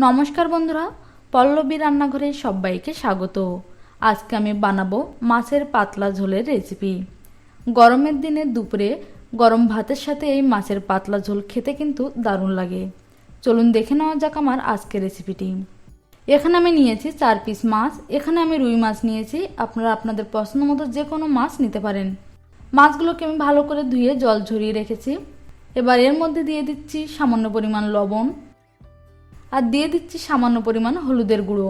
নমস্কার বন্ধুরা, পল্লবী রান্নাঘরে সবাইকে স্বাগত। আজকে আমি বানাবো মাছের পাতলা ঝোলের রেসিপি। গরমের দিনে দুপুরে গরম ভাতের সাথে এই মাছের পাতলা ঝোল খেতে কিন্তু দারুণ লাগে। চলুন দেখে নেওয়া যাক আমার আজকের রেসিপিটি। এখানে আমি নিয়েছি 4 পিস মাছ। এখানে আমি রুই মাছ নিয়েছি, আপনারা আপনাদের পছন্দ মতো যে কোনো মাছ নিতে পারেন। মাছগুলোকে আমি ভালো করে ধুয়ে জল ঝরিয়ে রেখেছি। এবার এর মধ্যে দিয়ে দিচ্ছি সামান্য পরিমাণ লবণ আর দিয়ে দিচ্ছি সামান্য পরিমাণ হলুদের গুঁড়ো।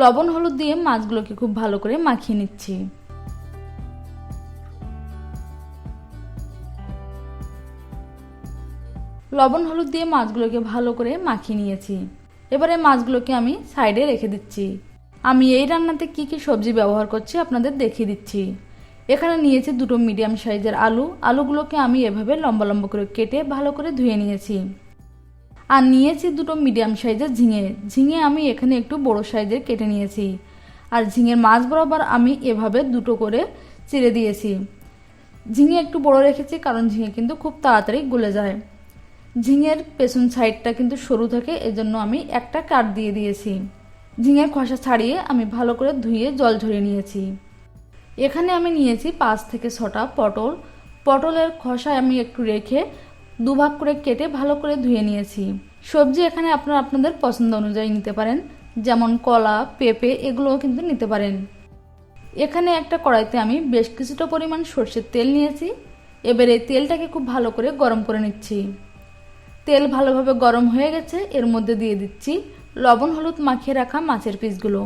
লবণ হলুদ দিয়ে মাছগুলোকে খুব ভালো করে মাখিয়ে নিচ্ছি। লবণ হলুদ দিয়ে মাছগুলোকে ভালো করে মাখিয়ে নিয়েছি। এবারে মাছগুলোকে আমি সাইডে রেখে দিচ্ছি। আমি এই রান্নাতে কি কি সবজি ব্যবহার করছি আপনাদের দেখিয়ে দিচ্ছি। এখানে নিয়েছি দুটো মিডিয়াম সাইজের আলুগুলোকে আমি এভাবে লম্বা লম্বা করে কেটে ভালো করে ধুয়ে নিয়েছি। আর নিয়েছি দুটো মিডিয়াম সাইজের ঝিঙে আমি এখানে একটু বড় সাইজের কেটে নিয়েছি। আর ঝিঙের মাছ বরাবর আমি এভাবে দুটো করে চিড়ে দিয়েছি। ঝিঙে একটু বড় রেখেছি কারণ ঝিঙে কিন্তু খুব তাড়াতাড়ি গলে যায়। ঝিঙের পেছন সাইডটা কিন্তু সরু থাকে, এজন্য আমি একটা কাট দিয়ে দিয়েছি। ঝিঙের খোসা ছাড়িয়ে আমি ভালো করে ধুয়ে জল ঝরিয়ে নিয়েছি। এখানে আমি নিয়েছি 5 থেকে 6টা পটলের খোসা আমি একটু রেখে দুভাগ করে কেটে ভালো করে ধুয়ে নিয়েছি। সবজি এখানে আপনারা আপনাদের পছন্দ অনুযায়ী নিতে পারেন, যেমন কলা, পেঁপে এগুলোও কিন্তু নিতে পারেন। এখানে একটা কড়াইতে আমি বেশ কিছুটা পরিমাণ সরষের তেল নিয়েছি। এবারে তেলটাকে খুব ভালো করে গরম করে নিচ্ছি। তেল ভালোভাবে গরম হয়ে গেছে, এর মধ্যে দিয়ে দিচ্ছি লবণ হলুদ মাখিয়ে রাখা মাছের পিসগুলো।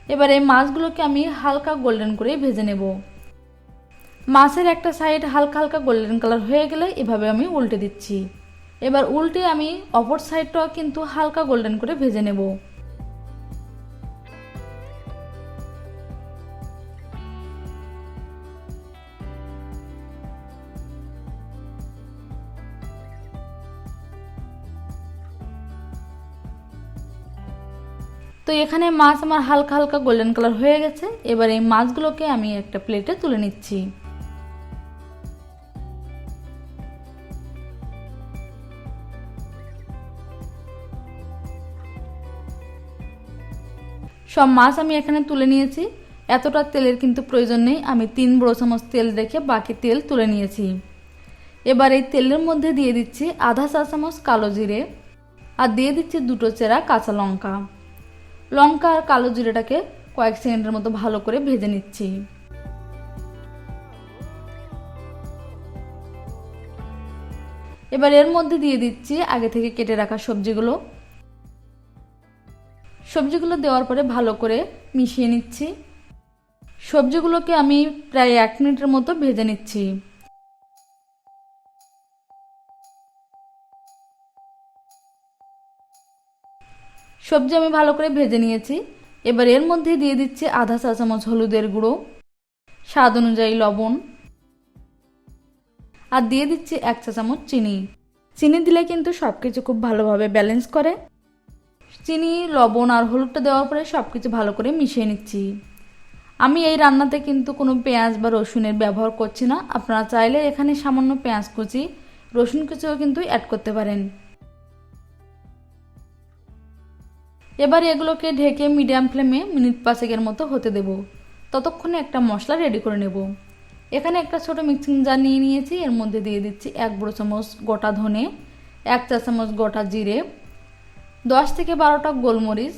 এবার এই মাছগুলোকে আমি হালকা গোল্ডেন করে ভেজে নেব। মাছের একটা সাইড হালকা হালকা গোল্ডেন কালার হয়ে গেলে এভাবে আমি উল্টে দিচ্ছি। এবার উল্টে আমি অপর সাইডটাও কিন্তু হালকা গোল্ডেন করে ভেজে নেব। তো এখানে মাছ আমার হালকা হালকা গোল্ডেন কালার হয়ে গেছে। এবার এই মাছগুলোকে আমি একটা প্লেটে তুলে নিচ্ছি। সব মাছ আমি এখানে তুলে নিয়েছি। এতটা তেলের কিন্তু প্রয়োজন নেই, আমি 3 বড় চামচ তেল রেখে বাকি তেল তুলে নিয়েছি। এবার এই তেলের মধ্যে দিয়ে দিচ্ছি আধা চা চামচ কালো জিরে আর দিয়ে দিচ্ছি দুটো চেরা কাঁচা লঙ্কা আর কালো জিরেটাকে কয়েক সেকেন্ডের মতো ভালো করে ভেজে নিচ্ছি। এবার এর মধ্যে দিয়ে দিচ্ছি আগে থেকে কেটে রাখা সবজিগুলো দেওয়ার পরে ভালো করে মিশিয়ে নিচ্ছি। সবজিগুলোকে আমি প্রায় 1 মিনিটের মতো ভেজে নিচ্ছি। সবজি আমি ভালো করে ভেজে নিয়েছি। এবার এর মধ্যে দিয়ে দিচ্ছি আধা চা চামচ হলুদের গুঁড়ো, স্বাদ অনুযায়ী লবণ আর দিয়ে দিচ্ছি 1 চা চামচ চিনি দিলে কিন্তু সবকিছু খুব ভালোভাবে ব্যালেন্স করে। চিনি, লবণ আর হলুদটা দেওয়ার পরে সবকিছু ভালো করে মিশিয়ে নিচ্ছি। আমি এই রান্নাতে কিন্তু কোনো পেঁয়াজ বা রসুনের ব্যবহার করছি না। আপনারা চাইলে এখানে সামান্য পেঁয়াজ কুচি, রসুন কুচিও কিন্তু অ্যাড করতে পারেন। এবার এগুলোকে ঢেকে মিডিয়াম ফ্লেমে মিনিট 5 মতো হতে দেব। ততক্ষণে একটা মশলা রেডি করে নেব। এখানে একটা ছোট মিক্সিং জার নিয়ে নিয়েছি। এর মধ্যে দিয়ে দিচ্ছি 1 বড় চামচ গোটা ধনে, 1 চা চামচ গোটা জিরে, 10 থেকে 12টা গোলমরিচ,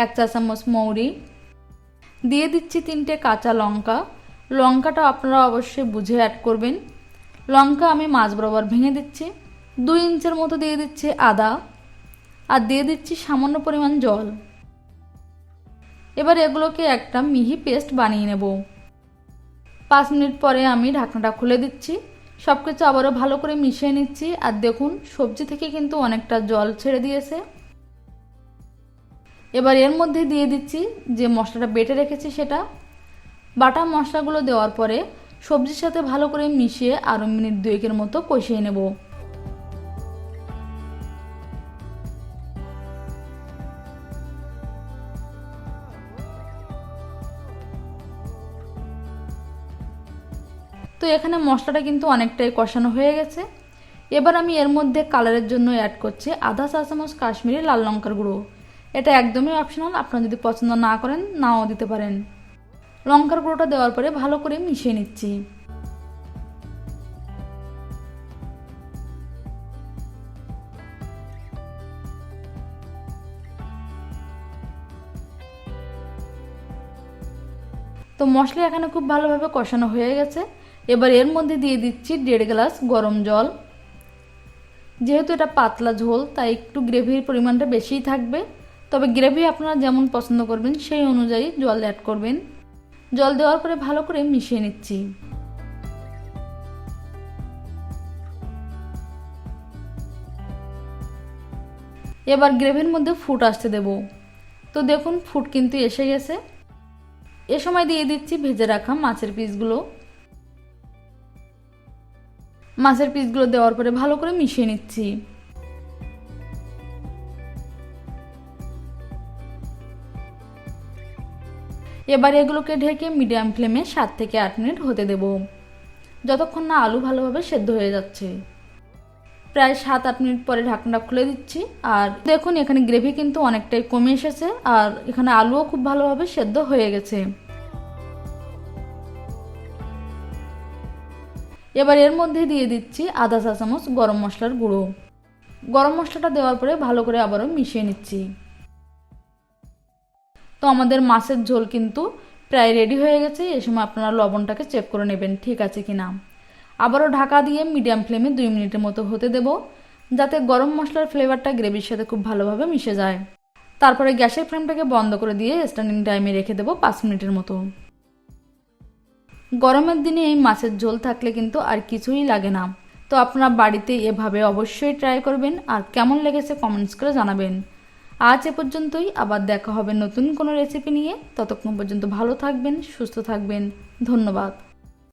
1 চা চামচ মৌরি, দিয়ে দিচ্ছি 3টে কাঁচা লঙ্কাটা আপনারা অবশ্যই বুঝে অ্যাড করবেন। লঙ্কা আমি মাছ বরাবর ভেঙে দিচ্ছি। 2 ইঞ্চের মতো দিয়ে দিচ্ছি আদা আর দিয়ে দিচ্ছি সামান্য পরিমাণ জল। এবার এগুলোকে একটা মিহি পেস্ট বানিয়ে নেব। 5 মিনিট পরে আমি ঢাকনাটা খুলে দিচ্ছি। সবকিছু আবারও ভালো করে মিশিয়ে নিচ্ছি। আর দেখুন সবজি থেকে কিন্তু অনেকটা জল ছেড়ে দিয়েছে। এবার এর মধ্যে দিয়ে দিচ্ছি যে মশলাটা বেটে রেখেছি সেটা। বাটা মশলাগুলো দেওয়ার পরে সবজির সাথে ভালো করে মিশিয়ে আরও মিনিট 2 মতো কষিয়ে নেব। তো তো এখানে মশলাটা কিন্তু অনেকটাই কষানো হয়ে গেছে। এবার আমি এর মধ্যে কালারের জন্য অ্যাড করছি আধা চা চামচ কাশ্মীরি লাল লঙ্কার গুঁড়ো। এটা একদমই অপশনাল, আপনারা যদি পছন্দ না করেন নাও দিতে পারেন। লঙ্কার গুঁড়োটা দেওয়ার পরে ভালো করে মিশিয়ে নিচ্ছি। তো মশলা এখানে খুব ভালোভাবে কষানো হয়ে গেছে। এবার এর মধ্যে দিয়ে দিচ্ছি 1.5 গ্লাস গরম জল। যেহেতু এটা পাতলা ঝোল তাই একটু গ্রেভির পরিমাণটা বেশিই থাকবে, তবে গ্রেভি আপনারা যেমন পছন্দ করবেন সেই অনুযায়ী জল অ্যাড করবেন। জল দেওয়ার পরে ভালো করে মিশিয়ে নিচ্ছি। এবার গ্রেভির মধ্যে ফুট আসতে দেব। তো দেখুন ফুট কিন্তু এসে গেছে। এ সময় দিয়ে দিচ্ছি ভেজে রাখা মাছের পিসগুলো। মাছের পিসগুলো দেওয়ার পরে ভালো করে মিশিয়ে নিচ্ছি। এবার এগুলোকে ঢেকে মিডিয়াম ফ্লেমে 7 থেকে 8 মিনিট হতে দেব, যতক্ষণ না আলু ভালোভাবে সেদ্ধ হয়ে যাচ্ছে। প্রায় 7-8 মিনিট পরে ঢাকনাটা খুলে দিচ্ছি। আর দেখুন এখানে গ্রেভি কিন্তু অনেকটাই কমে এসেছে, আর এখানে আলুও খুব ভালোভাবে সেদ্ধ হয়ে গেছে। এবার এর মধ্যে দিয়ে দিচ্ছি আধা চা চামচ গরম মশলার গুঁড়ো। গরম মশলাটা দেওয়ার পরে ভালো করে আবারও মিশিয়ে নিচ্ছি। তো আমাদের মাছের ঝোল কিন্তু প্রায় রেডি হয়ে গেছে। এই সময় আপনারা লবণটাকে চেক করে নেবেন ঠিক আছে কিনা। আবারও ঢাকা দিয়ে মিডিয়াম ফ্লেমে 2 মিনিটের মতো হতে দেব, যাতে গরম মশলার ফ্লেভারটা গ্রেভির সাথে খুব ভালোভাবে মিশে যায়। তারপরে গ্যাসের ফ্লেমটাকে বন্ধ করে দিয়ে স্ট্যান্ডিং টাইমে রেখে দেব 5 মিনিটের মতো। গরমের দিনে এই মাছের ঝোল থাকলে কিন্তু আর কিছুই লাগে না। তো আপনারা বাড়িতে এভাবে অবশ্যই ট্রাই করবেন, আর কেমন লেগেছে কমেন্টস করে জানাবেন। আজ এ পর্যন্তই, আবার দেখা হবে নতুন কোনো রেসিপি নিয়ে। ততক্ষণ পর্যন্ত ভালো থাকবেন, সুস্থ থাকবেন। ধন্যবাদ।